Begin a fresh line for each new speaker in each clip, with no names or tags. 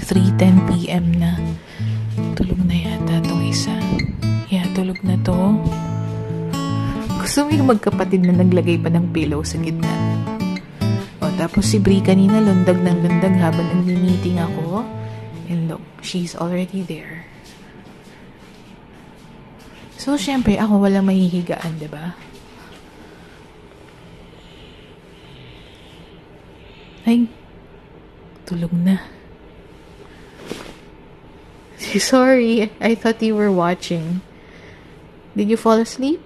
3:10 p.m. na. Tulog na yata tong isa. Yeah, tulog na to. Gusto mo yung magkapatid na naglagay pa ng pillow sa gitna. O, tapos si Brie kanina lundag ng lundag habang nag-meeting ako. And look, she's already there. So, syempre, ako walang mahihigaan, diba? Ay, tulog na. Sorry, I thought you were watching. Did you fall asleep?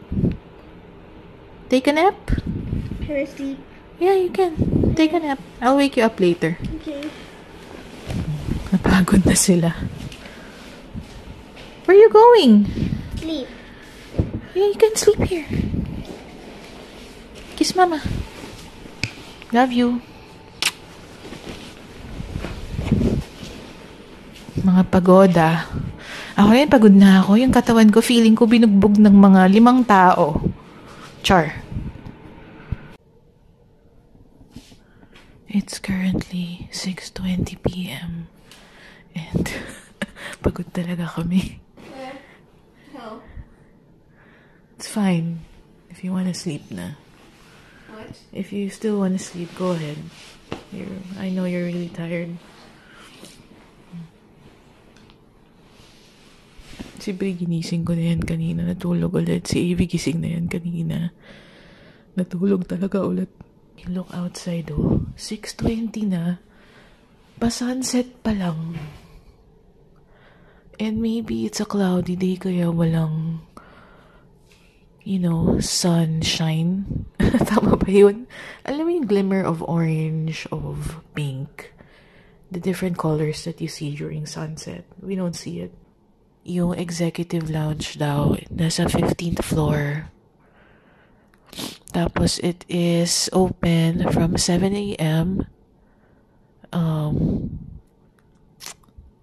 Take a nap?
Can I sleep?
Yeah, you can. Take a nap. I'll wake you up later.
Okay.
Napagod na sila. Where are you going?
Sleep.
Yeah, you can sleep here. Kiss mama. Love you. Mga pagoda. Ako rin, pagod na ako. Yung katawan ko, feeling ko binugbog ng mga 5 tao. Char. It's currently 6:20 p.m. And pagod talaga kami.
No.
It's fine. If you wanna sleep na.
What?
If you still wanna sleep, go ahead. I know you're really tired. Si Brie, ginising ko na yan kanina. Natulog ulit. Si Evie, gising na yan kanina. Natulog talaga ulit. Look outside, oh. 6:20 na. Pa-sunset pa lang. And maybe it's a cloudy day kaya walang, sunshine. Tama ba yun? Alam mo yung glimmer of orange, of pink. The different colors that you see during sunset. We don't see it. Yung executive lounge daw, nasa 15th floor. Tapos, it is open from 7 a.m.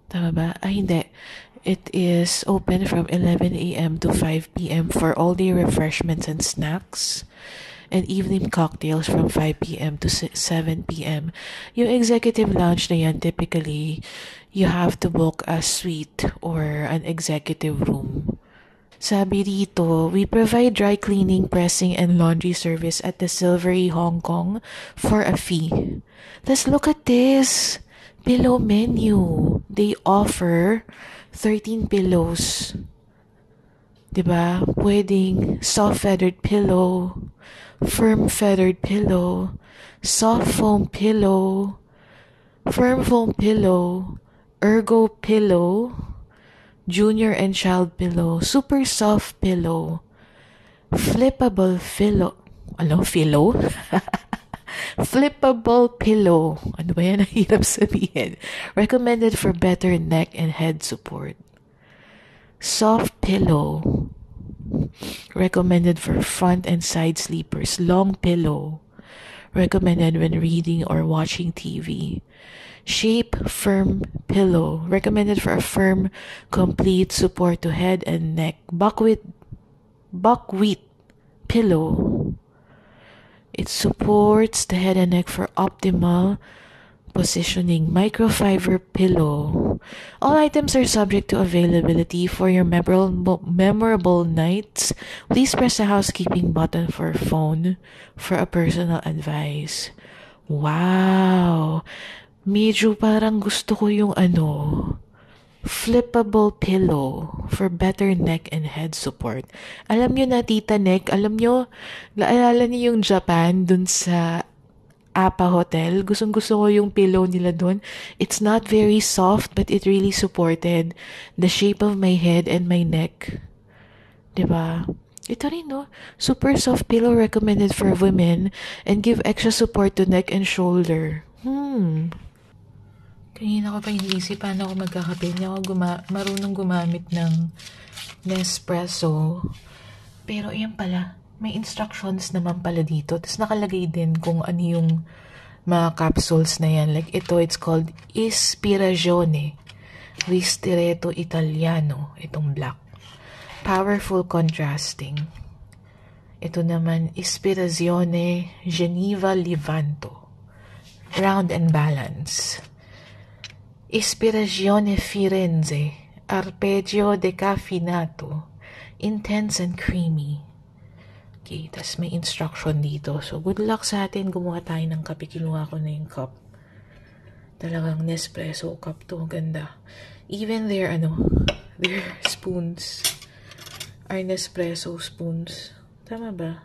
Tama ba? Hindi. It is open from 11 a.m. to 5 p.m. for all-day refreshments and snacks. And evening cocktails from 5 p.m. to 7 p.m. Yung executive lounge na yan, typically, you have to book a suite or an executive room. Sabi dito, we provide dry cleaning, pressing, and laundry service at the Silvery Hong Kong for a fee. Let's look at this. Pillow menu. They offer 13 pillows. Diba? Pwedeng soft feathered pillow, firm feathered pillow, soft foam pillow, firm foam pillow, ergo pillow, junior and child pillow, super soft pillow, flippable pillow. Ano? Pillow? Flippable pillow. Ano ba yan? Ang hirap sabihin. Recommended for better neck and head support. Soft pillow. Recommended for front and side sleepers. Long pillow. Recommended when reading or watching TV. Shape firm pillow. Recommended for a firm, complete support to head and neck. Buckwheat pillow. It supports the head and neck for optimal positioning. Microfiber pillow. All items are subject to availability. For your memorable nights, please press the housekeeping button for phone for a personal advice. Wow! Medyo parang gusto ko yung flippable pillow for better neck and head support. Alam nyo na, Tita Neck, naalala niyo yung Japan dun sa Apa Hotel? Gustong-gusto ko yung pillow nila dun. It's not very soft, but it really supported the shape of my head and my neck. Diba? Ito rin, no? Super soft pillow recommended for women and give extra support to neck and shoulder. Kanina ko pa iniisip paano ako magkakape. Hindi ako marunong gumamit ng Nespresso. Pero yan pala, may instructions naman pala dito. Tapos nakalagay din kung ano yung mga capsules na yan. Like ito, it's called Ispirazione Ristretto Italiano. Itong black. Powerful contrasting. Ito naman, Ispirazione Geneva Levanto. Round and balance. Ispirazione Firenze, arpeggio decaffeinato, intense and creamy. Okay, tas may instruction dito. So, good luck sa atin. Gumawa tayo ng kape. Kinuha ko na yung cup. Talagang Nespresso cup to. Ganda. Even their spoons are Nespresso spoons. Tama ba?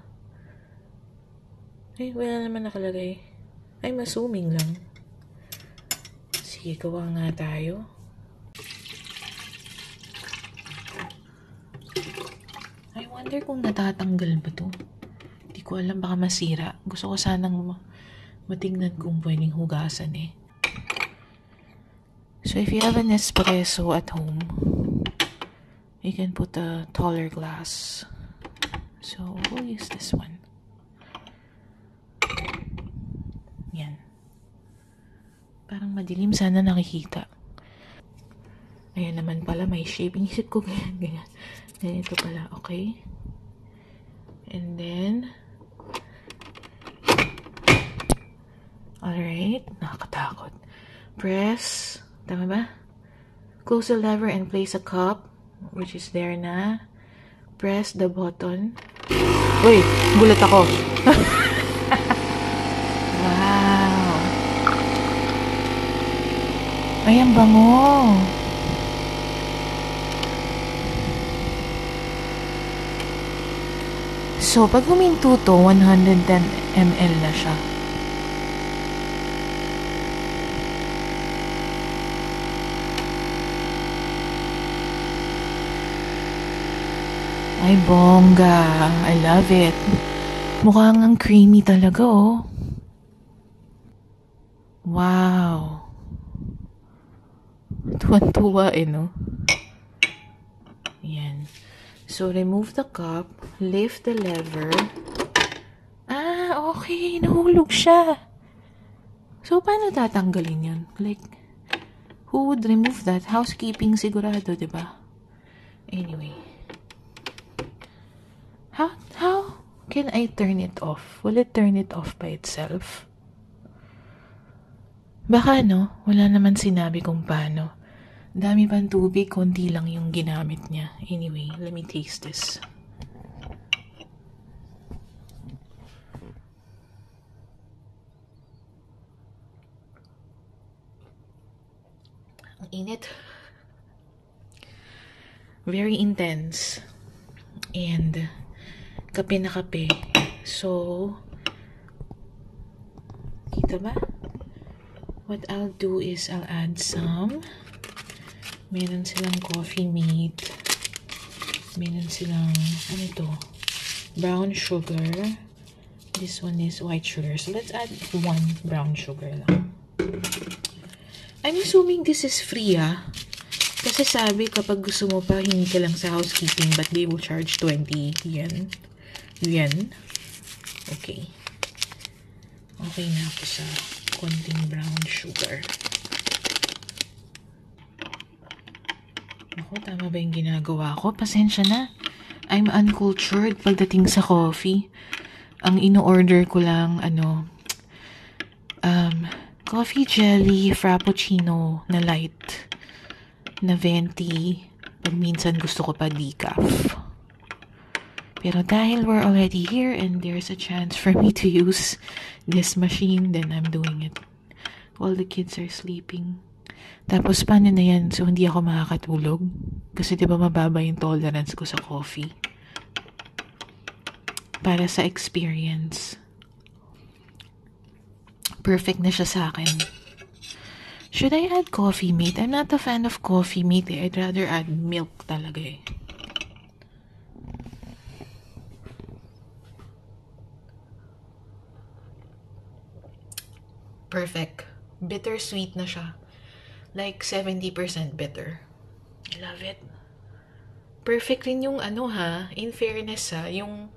Ay, wala naman nakalagay. I'm assuming lang. Sige, gawa nga tayo. I wonder kung natatanggal ba to. Hindi ko alam, baka masira. Gusto ko sanang matingnan kung pwedeng hugasan eh. So if you have an espresso at home, you can put a taller glass. So we'll use this one. Yan. Parang madilim, sana nakikita. Ayan naman pala, may shape. Inisip ko ganyan. Ganito pala, okay? And then, alright, nakakatakot. Press, tama ba? Close the lever and place a cup, which is there na. Press the button. Uy, gulat ako. Wow. Ay, ang bango. So, pag huminto to, 110 ml na siya. Ay, bongga. I love it. Mukhang ang creamy talaga, oh. Wow. Tuwan-tuwa eh, no? Yan. So, remove the cup, lift the lever. Ah, okay. Nahulog siya. So, paano tatanggalin yun? Like, who would remove that? Housekeeping sigurado, diba? Anyway. How can I turn it off? Will it turn it off by itself? Baka, no? Wala naman sinabi kung paano. Dami pang tubig, konti lang yung ginamit niya. Anyway, let me taste this. Ang init. Very intense. And, kape na kape. So, kita ba? What I'll do is I'll add some. Meron silang coffee mate. Meron silang, ano ito? Brown sugar. This one is white sugar. So, let's add 1 brown sugar lang. I'm assuming this is free, ah. Kasi sabi, kapag gusto mo pa, hingi ka lang sa housekeeping, but they will charge 20 yen. Yuan. Okay. Okay na ako sa konting brown sugar. Ako, tama ba yung ginagawa ko? Pasensya na. I'm uncultured pagdating sa coffee. Ang ino-order ko lang, coffee jelly, frappuccino na light, na venti. Pag minsan gusto ko pa decaf. Pero dahil we're already here and there's a chance for me to use this machine, then I'm doing it while the kids are sleeping. Tapos, paano na yan? So, hindi ako makakatulog. Kasi, di ba, mababa yung tolerance ko sa coffee. Para sa experience. Perfect na siya sa akin. Should I add coffee mate? I'm not a fan of coffee mate eh. I'd rather add milk talaga eh. Perfect. Bittersweet na siya. Like 70% bitter. I love it. Perfect rin yung in fairness yung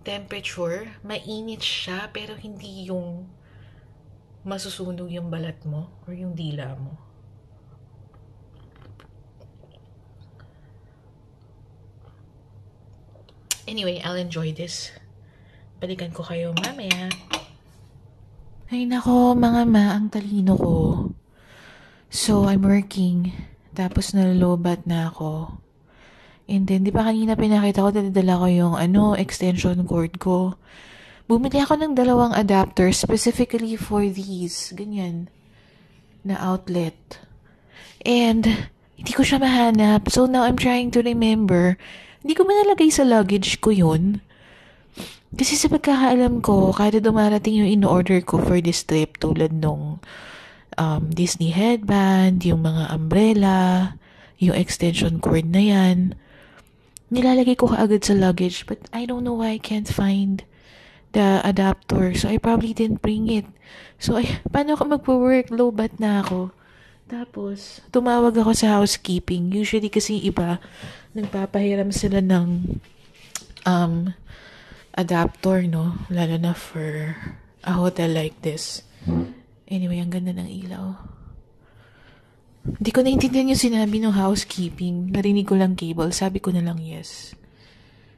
temperature, mainit siya pero hindi yung masusunog yung balat mo or yung dila mo. Anyway, I'll enjoy this. Balikan ko kayo mamaya. Ay nako, mga ma, ang talino ko. So, I'm working. Tapos nalolobat na ako. And then, di ba kanina pinakita ko, dala ko yung extension cord ko. Bumili ako ng 2 adapters specifically for these. Ganyan. Na outlet. And, hindi ko siya mahanap. So, now I'm trying to remember. Hindi ko manalagay sa luggage ko yun. Kasi sa pagkakaalam ko, kada dumarating yung in-order ko for this trip, tulad nung Disney headband, yung mga umbrella, yung extension cord na yan, nilalagay ko kaagad sa luggage. But I don't know why I can't find the adapter. So, I probably didn't bring it. So, paano ako magpo-work? Low-bat na ako. Tapos, tumawag ako sa housekeeping. Usually kasi iba, nagpapahiram sila ng adapter, no? Lalo na for a hotel like this. Anyway, ang ganda ng ilaw. Hindi ko naintindihan yung sinabi ng housekeeping. Narinig ko lang cable. Sabi ko na lang yes.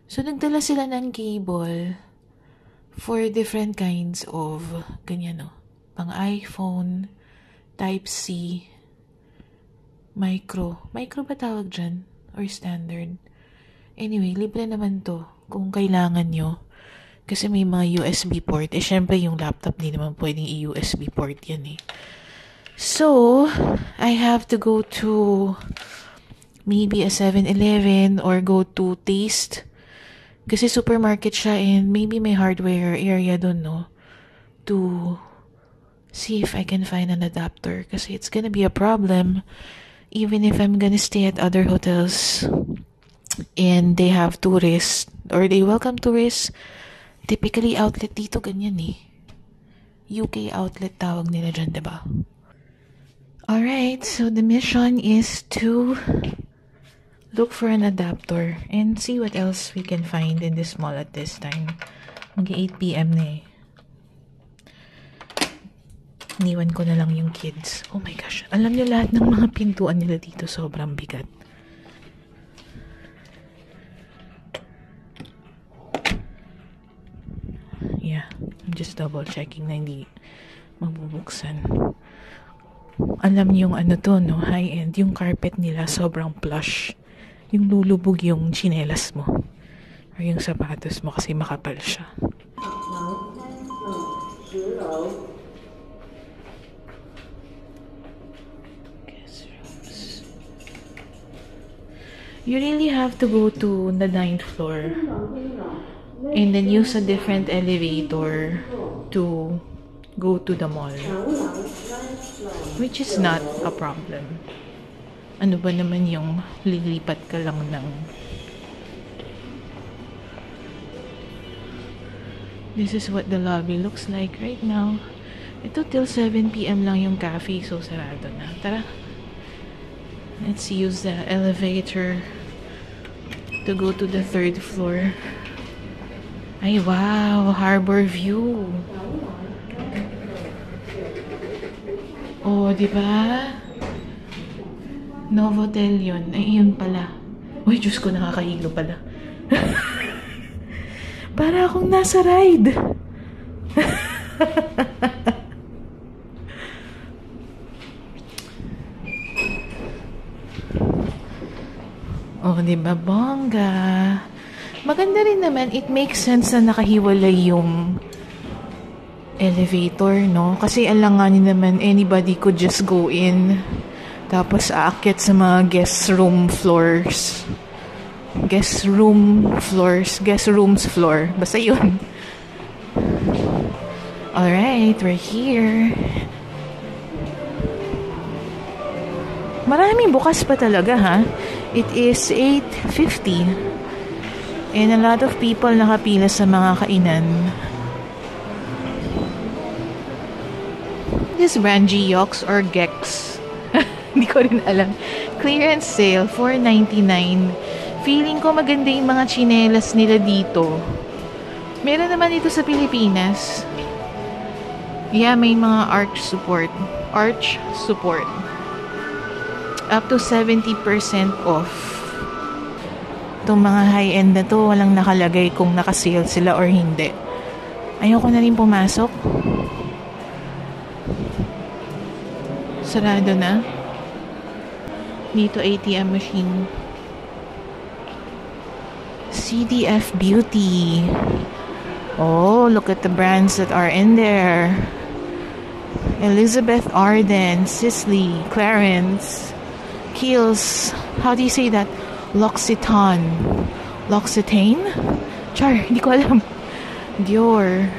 So, nagdala sila ng cable for different kinds of ganyan, no? Pang iPhone, Type-C, micro. Micro ba tawag dyan? Or standard? Anyway, libre naman to kung kailangan nyo. Kasi may mga USB port. Syempre yung laptop di naman pwedeng i-USB port yan eh. So, I have to go to maybe a 7-Eleven or go to Taste. Kasi supermarket siya and maybe may hardware area dun, no? To see if I can find an adapter. Kasi it's gonna be a problem even if I'm gonna stay at other hotels and they have tourists or they welcome tourists. Typically, outlet dito ganyan eh. UK outlet tawag nila dyan, diba? Alright, so the mission is to look for an adapter and see what else we can find in this mall at this time. Mag-8 p.m. na eh. Iniwan ko na lang yung kids. Oh my gosh. Alam niyo lahat ng mga pintuan nila dito sobrang bigat. Yeah. I'm just double checking na hindi mabubuksan. Alam niyo yung to, no? High-end. Yung carpet nila sobrang plush. Yung lulubog yung tsinelas mo. Or yung sapatos mo kasi makapal siya. You really have to go to the 9th floor and then use a different elevator to go to the mall, which is not a problem. Ano ba naman yung lilipat ka lang ng... This is what the lobby looks like right now. Ito till 7 p.m. lang yung cafe, so sarado na. Tara. Let's use the elevator to go to the 3rd floor. Ay, wow! Harbor view! Oh, di ba? Novotel yun. Ay, yun pala. Uy, Diyos ko, nakakahilo pala. Para akong nasa ride. Oh, diba, bongga. Maganda rin naman, it makes sense na nakahiwalay yung elevator, no? Kasi alanganin naman, anybody could just go in. Tapos aakyat sa mga guest rooms floor. Basta yun. Alright, we're here. Maraming bukas pa talaga, ha? It is 8:50. And a lot of people nakapila sa mga kainan. This brand Geox or Gex. Hindi ko rin alam. Clearance sale, $4.99. Feeling ko maganda yung mga tsinelas nila dito. Meron naman dito sa Pilipinas. Yeah, may mga arch support. Up to 70% off. Itong mga high-end na to, walang nakalagay kung nakasale sila or hindi. Ayoko na rin pumasok. Sarado na. Dito ATM machine. CDF Beauty. Oh, look at the brands that are in there. Elizabeth Arden, Sisley, Clarence, Kiehl's. How do you say that? L'Occitane. L'Occitane? Char, hindi ko alam. Dior.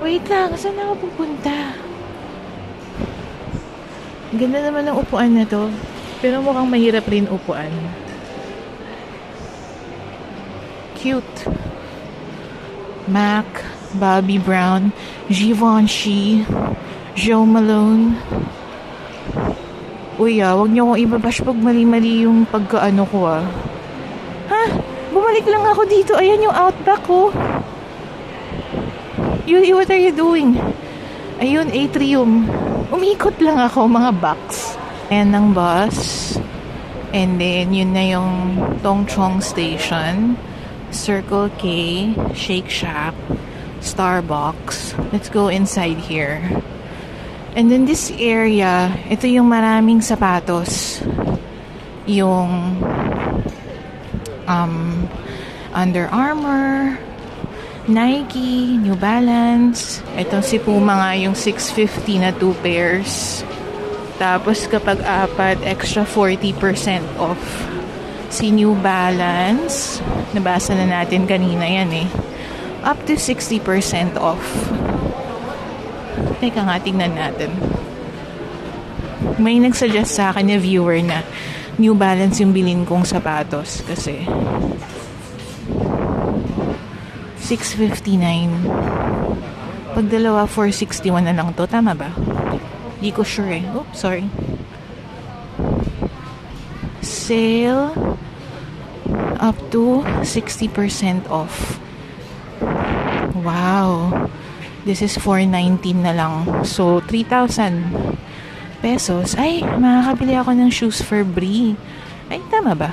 Wait lang, saan ako pupunta? Ganda naman ng upuan na to. Pero mukhang mahirap rin upuan. Cute. MAC, Bobbi Brown, Givenchy, Jo Malone. Uy, wag niyo akong ibabash pag mali-mali yung pagkaano ko, Ha? Bumalik lang ako dito. Ayan yung Outback ko. Yuli, what are you doing? Ayun, Atrium. Umikot lang ako, mga box. Ayan ng bus. And then, yun na yung Tongchong Station. Circle K, Shake Shack, Starbucks. Let's go inside here. And then this area, ito yung maraming sapatos. Yung Under Armour, Nike, New Balance. Ito si Puma nga yung 650 na 2 pairs. Tapos kapag apat, extra 40% off. Si New Balance, nabasa na natin kanina yan up to 60% off. Teka nga, tingnan natin. May nagsuggest sa akin na viewer na New Balance yung bilhin kong sapatos kasi 659. Pag dalawa, 461 na lang to. Tama ba? Di ko sure Oops, sorry. Sale up to 60% off. Wow. This is 419 na lang. So, 3,000 pesos. Ay, makakabili ako ng shoes for Brie. Ay, tama ba?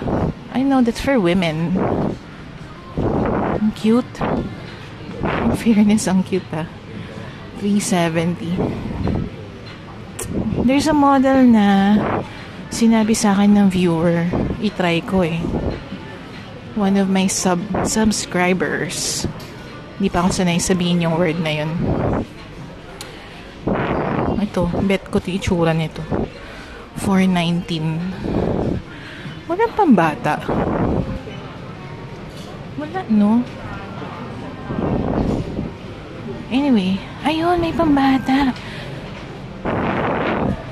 I know that's for women. Ang cute. In fairness, ang cute 370. There's a model na sinabi sa akin ng viewer. I-try ko one of my subscribers. Hindi pa ako sanay sabihin yung word na yun. Ito, bet ko ito itsura nito. 419. Walang pambata. Wala, no? Anyway, ayun, may pambata.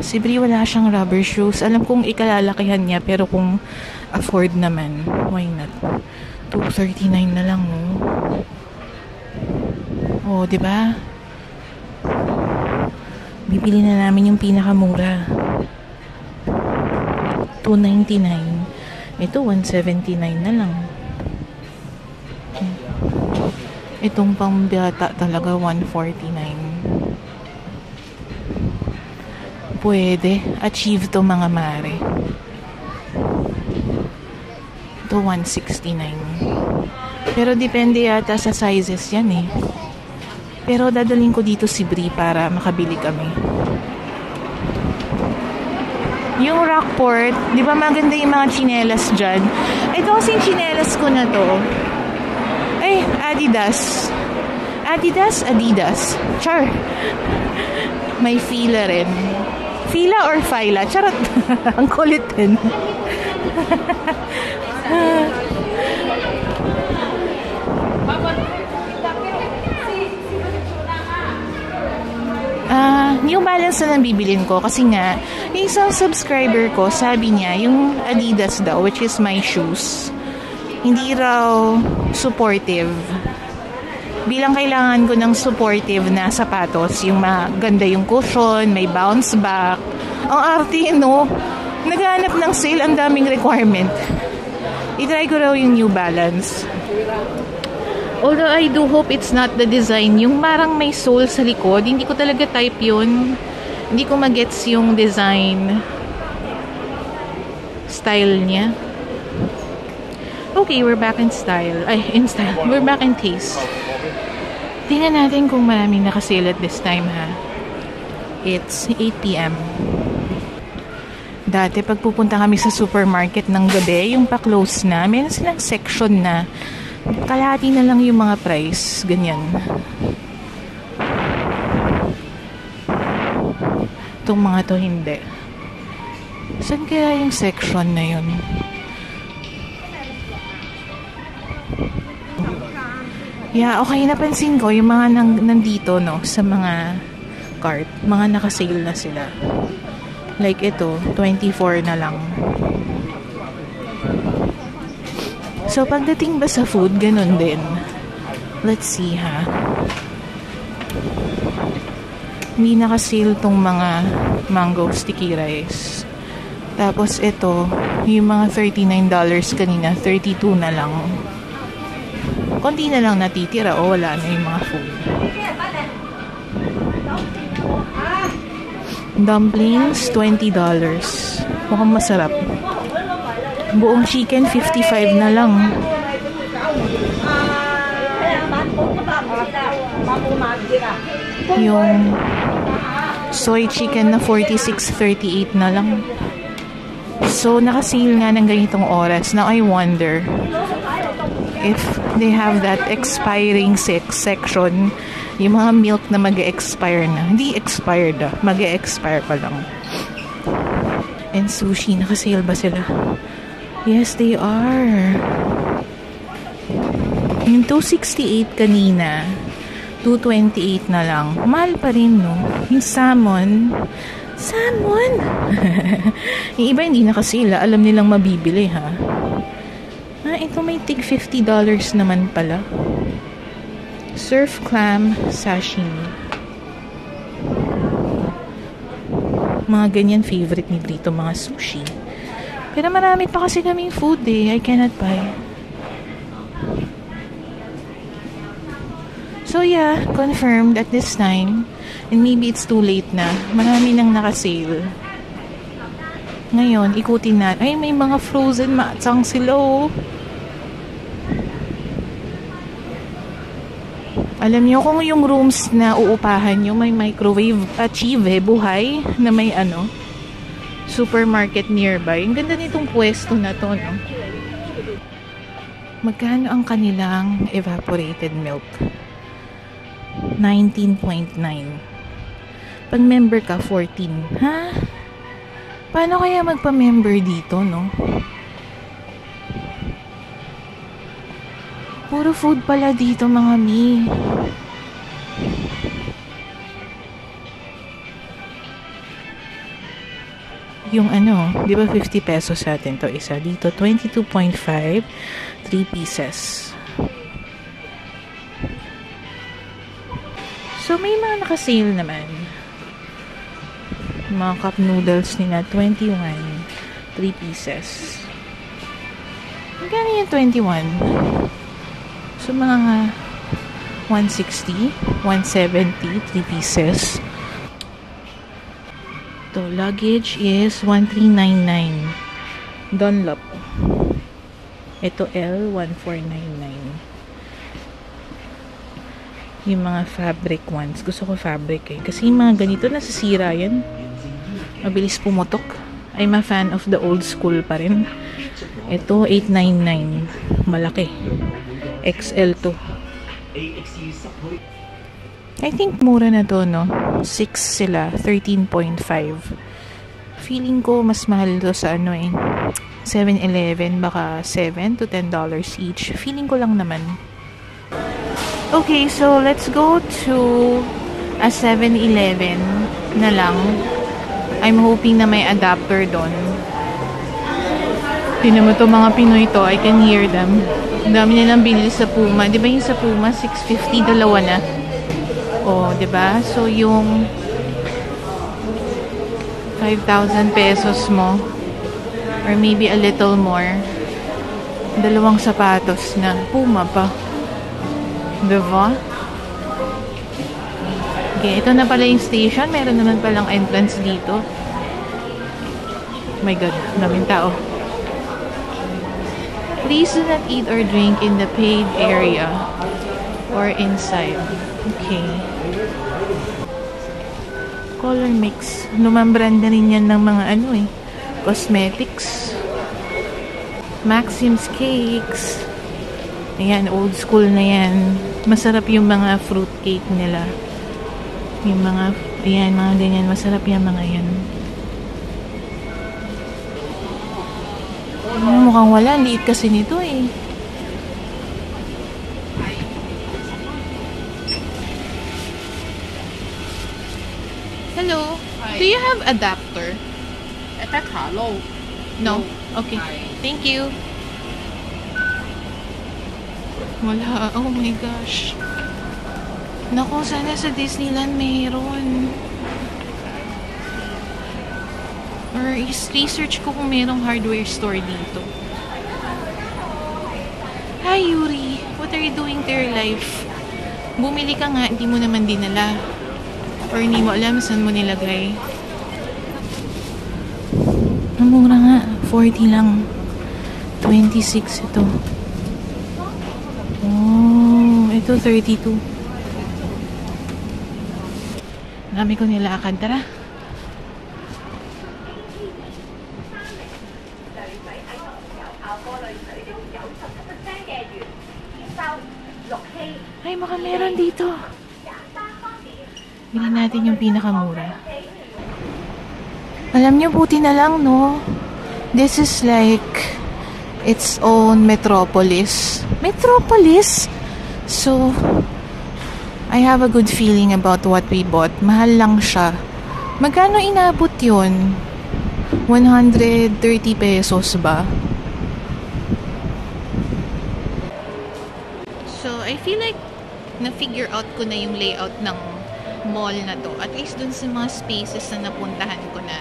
Si Brie wala siyang rubber shoes. Alam kong ikalalakihan niya, pero kung afford naman, why not? 239 na lang, Oh, 'di ba? Bibili na namin yung pinakamura. 299. Ito 179 na lang. Itong pambata talaga 149. Pwede. Achieve to, mga mare. Ito 169. Pero depende yata sa sizes yan Pero dadalhin ko dito si Brie para makabili kami. Yung Rockport, di ba maganda yung mga chinelas dyan? Ito kasing chinelas ko na to. Ay, Adidas. Adidas. Char. May Fila rin. Fila or Fila? Charot. Ang kulit din. New Balance na lang bibilin ko kasi nga yung isang subscriber ko sabi niya yung Adidas daw, which is my shoes, hindi raw supportive. Bilang kailangan ko ng supportive na sapatos, yung maganda yung cushion, may bounce back. Ang arte, naghahanap ng sale, ang daming requirement. I-try ko raw yung New Balance. Although I do hope it's not the design, yung parang may sole sa likod. Hindi ko talaga type yun. Hindi ko magets yung design style niya. Okay, we're back in style. We're back in taste. Tingnan natin kung maraming nakasale at this time, It's 8 p.m.
Dati, pag pupunta kami sa supermarket ng gabi, yung pa-close na, meron silang section na kalahati na lang yung mga price. Ganyan. Itong mga to, hindi. Saan kaya yung section na yun? Yeah, okay. Napansin ko yung mga nandito, no, sa mga cart. Mga nakasale na sila. Like ito, 24 na lang. So, pagdating ba sa food, ganun din. Let's see, ha. Hindi nakasale tong mga mango sticky rice. Tapos ito, yung mga $39 kanina, 32 na lang. Konti na lang natitira o wala na yung mga food. Dumplings, $20. Mukhang masarap. Buong chicken, 55 na lang. Yung soy chicken na 46.38 na lang. So, nakasale nga ng ganitong oras. Now, I wonder if they have that expiring section. Yung mga milk na mag-e-expire na. Hindi expired ah. Mag-e-expire pa lang. And sushi. Nakasale ba sila? Yes, they are. Yung 268 kanina, 228 na lang. Mahal pa rin, no? Yung salmon. Yung iba hindi nakasila. Alam nilang mabibili, ha? Ito may tig $50 naman pala. Surf clam sashimi. Mga ganyan favorite ni Brito, mga sushi. Pero marami pa kasi kaming food eh. I cannot buy. So yeah, confirmed at this time. And maybe it's too late na. Marami nang nakasale. Ngayon, ikutin natin. Ay, may mga frozen matsang sila oh. Alam niyo kung yung rooms na uupahan nyo, may microwave Achieve, buhay, na may supermarket nearby. Ang ganda nitong pwesto na to, no? Magkano ang kanilang evaporated milk? 19.9. Pag member ka, 14. Ha? Paano kaya magpa-member dito, no? Puro food pala dito, mga mi. Yung di ba 50 pesos sa atin to isa? Dito, 22.5, 3 pieces. So, may mga nakasale naman. Mga cup noodles nila, 21, 3 pieces. Magkano yung 21? So, mga 160, 170, 3 pieces. Ito, luggage is 1399. Dunlop. Ito, L, 1499. Yung mga fabric ones. Gusto ko fabric eh. Kasi yung mga ganito, nasisira yan. Mabilis pumutok. I'm a fan of the old school pa rin. Ito, 899. Malaki. XL to. I think mura na to, no? 6 sila. 13.5. Feeling ko mas mahal to sa 7-Eleven. Baka $7 to $10 each. Feeling ko lang naman. Okay, so let's go to a 7-Eleven na lang. I'm hoping na may adapter doon. Tinan mo to, mga Pinoy to. I can hear them. Ang dami nilang binili sa Puma. Di ba yung sa Puma, 650, dalawa na. O, di ba? So, yung 5,000 pesos mo, or maybe a little more, dalawang sapatos na. Puma pa. Diba? Okay, ito na pala yung station. Meron naman palang entrance dito. Oh my God, daming tao. Please do not eat or drink in the paid area or inside. Okay. Color mix. Lumambran na rin yan ng mga Cosmetics. Maxim's Cakes. Ayan, old school na yan. Masarap yung mga fruit cake nila. Yung mga, ayan, mga ganyan. Masarap yung mga yan. Mukhang wala. Liit kasi nito eh. Hello. Do you have adapter? No. Okay. Thank you. Wala. Oh my gosh. Naku, sana sa Disneyland mayroon. Or research ko kung mayroong hardware store dito. Hi, Yuri. What are you doing to your life? Bumili ka nga, hindi mo naman dinala. Or hindi mo alam saan mo nilagay. Ang mura nga. 40 lang. 26 ito. Oh, ito 32. Dami ko nilakad. Tara. Ay, baka meron dito. Bilhin natin yung pinakamura. Alam niyo, buti na lang, no? This is like its own metropolis. Metropolis? So, I have a good feeling about what we bought. Mahal lang siya. Magkano inabot yun? 130 pesos ba? So, I feel like na-figure out ko na yung layout ng mall na to. At least dun sa mga spaces na napuntahan ko na.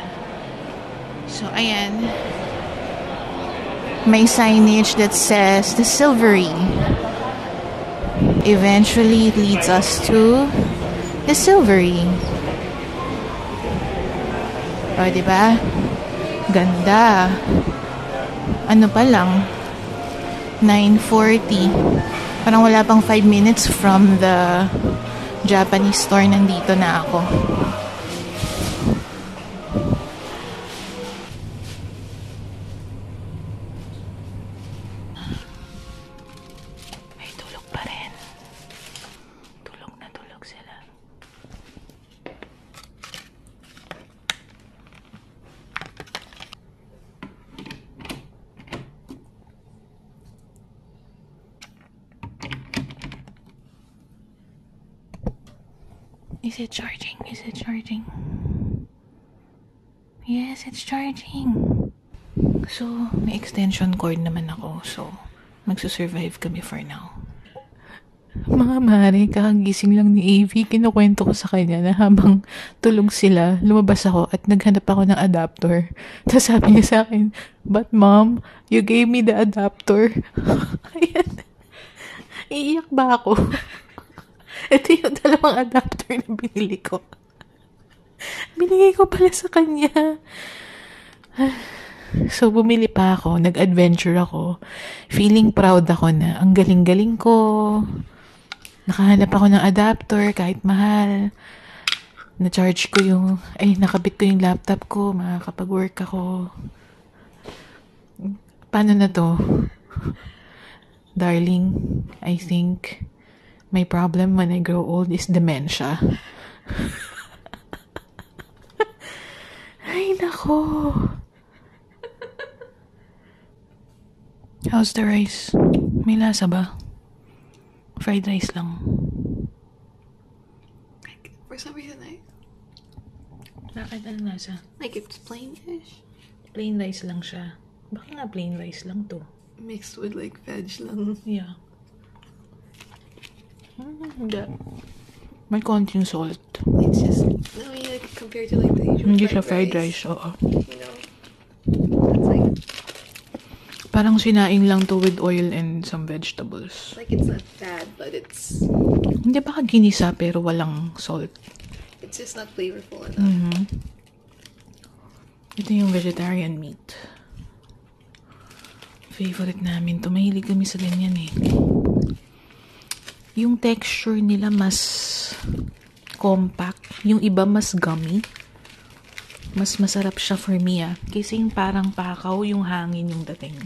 So, ayan. May signage that says the Silvery. Eventually, it leads us to the Silvery. O, diba? Ganda. Ano pa lang? 9:40. Parang wala pang 5 minutes from the Japanese store. Nandito na ako. Ay, tulog pa rin. Tulog na tulog sila. Is it charging? Is it charging? Yes, it's charging. So, may extension cord naman ako. So, magsusurvive kami for now. Mga mare, kakagising lang ni AV. Kinukwento ko sa kanya na habang tulog sila, lumabas ako at naghanap ako ng adapter. Tapos sabi niya sa akin, "But mom, you gave me the adapter." Ayan. Iiyak ba ako? Ito yung dalawang adapter na binili ko. Binigay ko pala sa kanya. So, bumili pa ako. Nag-adventure ako. Feeling proud ako na ang galing-galing ko. Nakahanap ako ng adapter kahit mahal. Na-charge ko nakabit ko yung laptop ko. Makakapag-work ako. Paano na to? Darling, I think my problem when I grow old is dementia. Ay, nako. How's the rice? May lasa ba? Fried rice lang.
For some reason,
Bakit ang lasa?
like it's plain-ish.
Plain rice lang siya. Baka nga plain rice lang to.
Mixed with like veg lang.
Yeah. Hindi. May konting salt.
It's just, I mean, like compared to like the usual
Hindi siya fried rice, oo.
You know? It's like
Parang sinaing lang to with oil and some vegetables.
it's not bad, but it's
Hindi baka ginisa pero walang salt.
just not flavorful enough.
Mm-hmm. Ito yung vegetarian meat. Favorite namin to. Mahilig kami sa ganyan eh. Yung texture nila mas compact. Yung iba mas gummy. mas masarap siya for me kasi yung parang pakaw, yung hangin yung dating.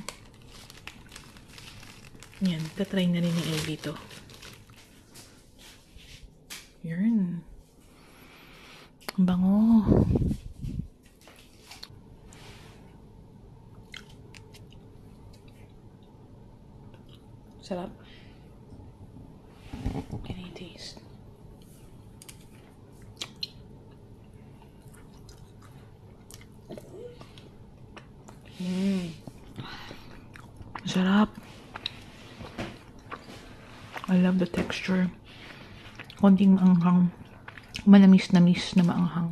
Yan, tatry na rin ni Ellie to. Yun. Ang bango. Sarap. Can I taste? Sarap. I love the texture. Konting maanghang. Manamis-namis na maanghang.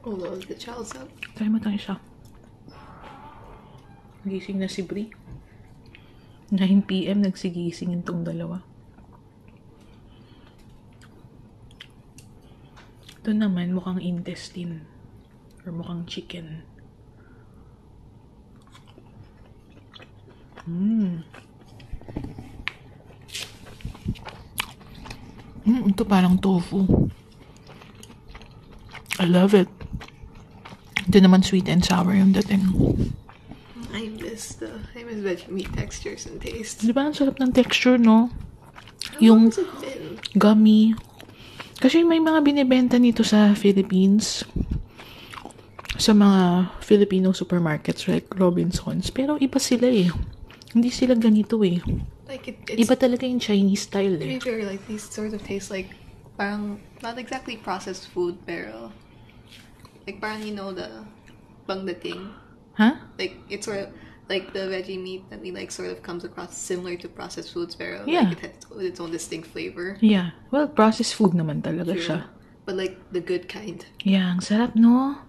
Although the child's up.
Try mo tayo isa. Gising na si Brie. 9 PM nagsigising itong dalawa. Ito naman mukhang intestine. Or mukhang chicken. Ito parang tofu. I love it. Ito naman sweet and sour yung dating.
I miss veggie meat textures and taste.
Di ba ang sarap ng texture, no?
How
Yung
long has it been?
gummy. Kasi may mga binibenta nito sa Philippines. Sa mga Filipino supermarkets like Robinsons. Pero iba sila eh. Hindi sila ganito eh.
Like it's
Iba talaga yung Chinese style
to
eh.
be fair, like these sort of taste like parang not exactly processed food, pero like parang you know the bang dating.
Huh?
Like it's sort of like the veggie meat that we like sort of comes across similar to processed foods, pero
Yeah.
like it has its own distinct flavor.
Yeah. Well, processed food naman talaga siya.
But like the good kind.
Yeah, ang sarap, no?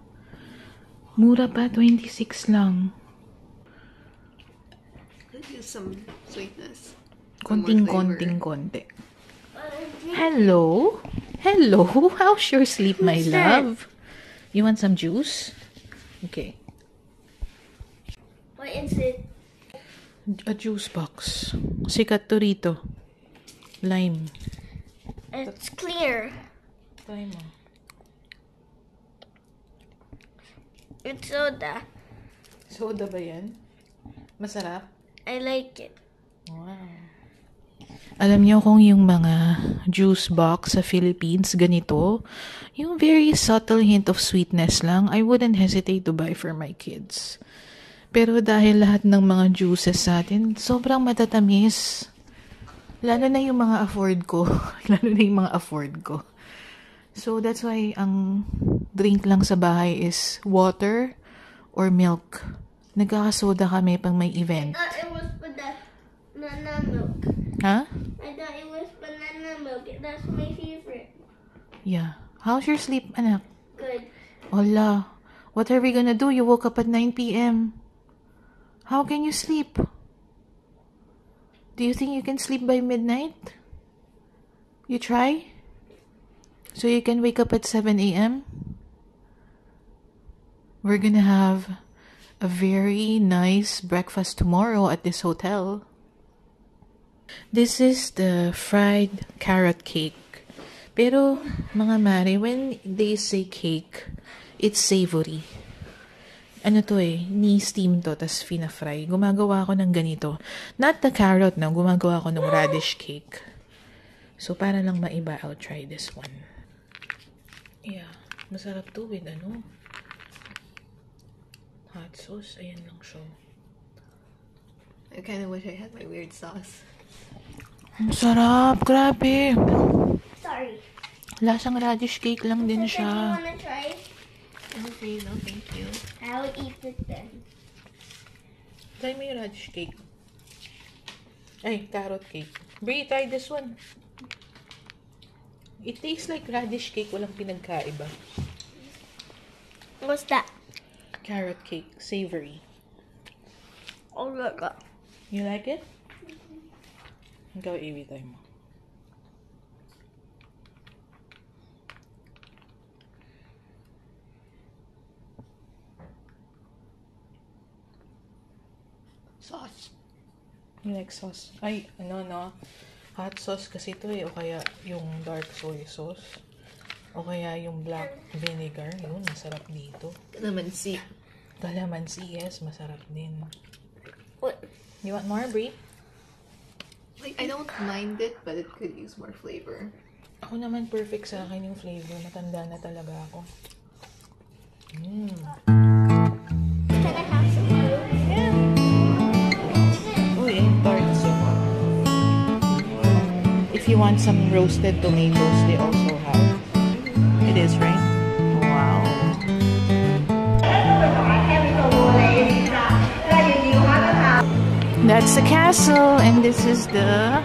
Mura pa, 26 lang.
Let's use some sweetness. Some more flavor.
Konting-konti. Hello? Hello? How's your sleep, my love? You want some juice? Okay.
What is it?
A juice box. Sikat to rito. Lime.
It's clear.
Try mo.
It's soda.
Soda ba yan? Masarap?
I like it.
Wow. Alam niyo kung yung mga juice box sa Philippines, ganito, yung very subtle hint of sweetness lang, I wouldn't hesitate to buy for my kids. Pero dahil lahat ng mga juices sa atin, sobrang matatamis. Lalo na yung mga afford ko. Lalo na yung mga afford ko. So that's why ang drink lang sa bahay is water or milk. Nagkakasoda kami pang may event.
I thought it was banana milk.
Ha?
I thought it was banana milk. That's my favorite.
Yeah. How's your sleep, anak?
Good.
Hola. What are we gonna do? You woke up at 9 p.m. How can you sleep? Do you think you can sleep by midnight? You try? So you can wake up at 7 a.m.? We're gonna have a very nice breakfast tomorrow at this hotel. This is the fried carrot cake. Pero, mga mare, when they say cake, it's savory. Ano to eh, ni-steam to, tas fina-fry. Gumagawa ako ng ganito. Not the carrot na, gumagawa ako ng radish cake. So, para lang maiba, I'll try this one. Yeah, masarap to with ano. Hot sauce, ayan lang siya.
I kind of wish I had my weird sauce.
Ang sarap, grabe.
Sorry.
Lasang radish cake lang din
Do you
siya.
want to try?
Okay, no, thank you.
I'll eat it then.
Try mo yung radish cake. Ay, carrot cake. Brie, try this one. It tastes like radish cake, walang pinagkaiba.
What's that?
Carrot cake, savory.
Oh, look.
You like it? Ikaw, Iwi, try mo.
Sauce.
You like sauce? Ay, no. Hot sauce kasi ito eh. O kaya yung dark soy sauce. O kaya yung black vinegar. Yun, masarap dito.
Calamansi.
Calamansi, yes, masarap din.
What?
You want more, Brie?
Like, I don't mind it, but it could use more flavor.
Ako naman perfect sa akin yung flavor. Matanda na talaga ako.
Can I have some food?
Uy, tarts. If you want some roasted tomatoes, they also have. It is, right? Wow. That's the castle, and this is the...